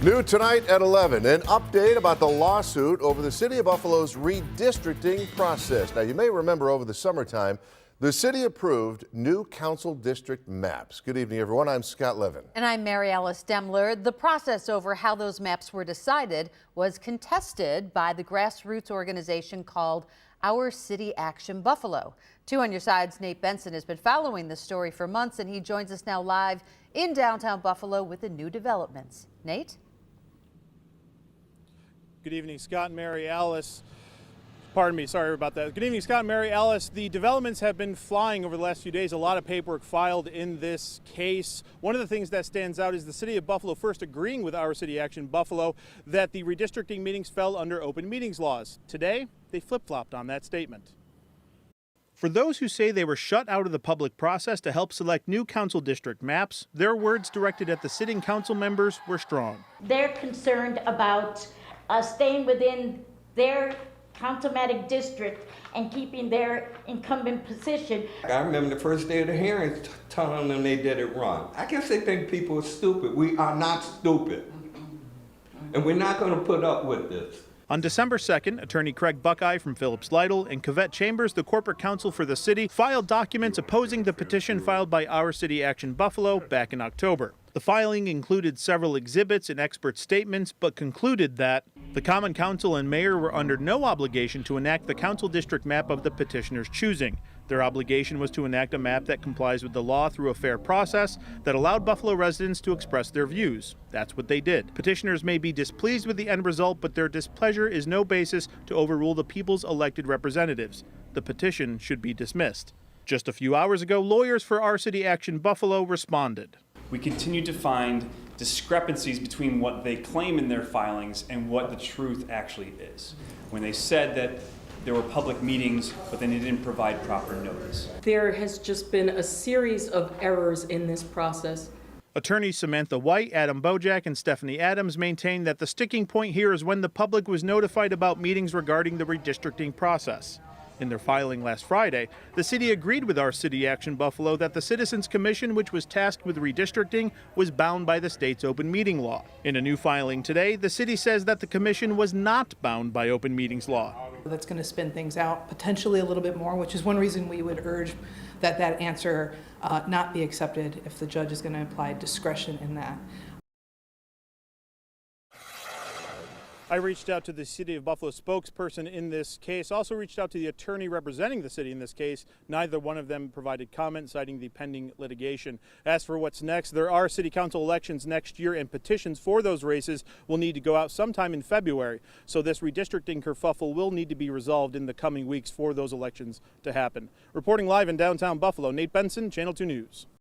New tonight at 11, an update about the lawsuit over the City of Buffalo's redistricting process. Now, you may remember over the summertime, the city approved new council district maps. Good evening, everyone. I'm Scott Levin. And I'm Mary Alice Demler. The process over how those maps were decided was contested by the grassroots organization called Our City Action Buffalo. 2 on Your Side's Nate Benson has been following this story for months, and he joins us now live in downtown Buffalo with the new developments. Nate? Good evening, Scott and Mary Alice. Pardon me, sorry about that. Good evening, Scott and Mary Alice. The developments have been flying over the last few days. A lot of paperwork filed in this case. One of the things that stands out is the City of Buffalo first agreeing with Our City Action Buffalo that the redistricting meetings fell under open meetings laws. Today, they flip-flopped on that statement. For those who say they were shut out of the public process to help select new council district maps, their words directed at the sitting council members were strong. They're concerned about staying within their councilmatic district and keeping their incumbent position. I remember the first day of the hearings telling them they did it wrong. I guess they think people are stupid. We are not stupid. And we're not going to put up with this. On December 2nd, attorney Craig Buckeye from Phillips Lytle and Cavett Chambers, the corporate counsel for the city, filed documents opposing the petition filed by Our City Action Buffalo back in October. The filing included several exhibits and expert statements, but concluded that the Common Council and mayor were under no obligation to enact the council district map of the petitioner's choosing. Their obligation was to enact a map that complies with the law through a fair process that allowed Buffalo residents to express their views. That's what they did. Petitioners may be displeased with the end result, but their displeasure is no basis to overrule the people's elected representatives. The petition should be dismissed. Just a few hours ago, lawyers for Our City Action Buffalo responded. We continue to find discrepancies between what they claim in their filings and what the truth actually is. When they said that there were public meetings, but then they didn't provide proper notice. There has just been a series of errors in this process. Attorneys Samantha White, Adam Bojack, and Stephanie Adams maintain that the sticking point here is when the public was notified about meetings regarding the redistricting process. In their filing last Friday, the city agreed with Our City Action Buffalo that the Citizens Commission, which was tasked with redistricting, was bound by the state's open meeting law. In a new filing today, the city says that the commission was not bound by open meetings law. That's going to spin things out potentially a little bit more, which is one reason we would urge that that answer not be accepted if the judge is going to apply discretion in that. I reached out to the City of Buffalo spokesperson in this case, also reached out to the attorney representing the city in this case. Neither one of them provided comment, citing the pending litigation. As for what's next, there are city council elections next year, and petitions for those races will need to go out sometime in February. So this redistricting kerfuffle will need to be resolved in the coming weeks for those elections to happen. Reporting live in downtown Buffalo, Nate Benson, Channel 2 News.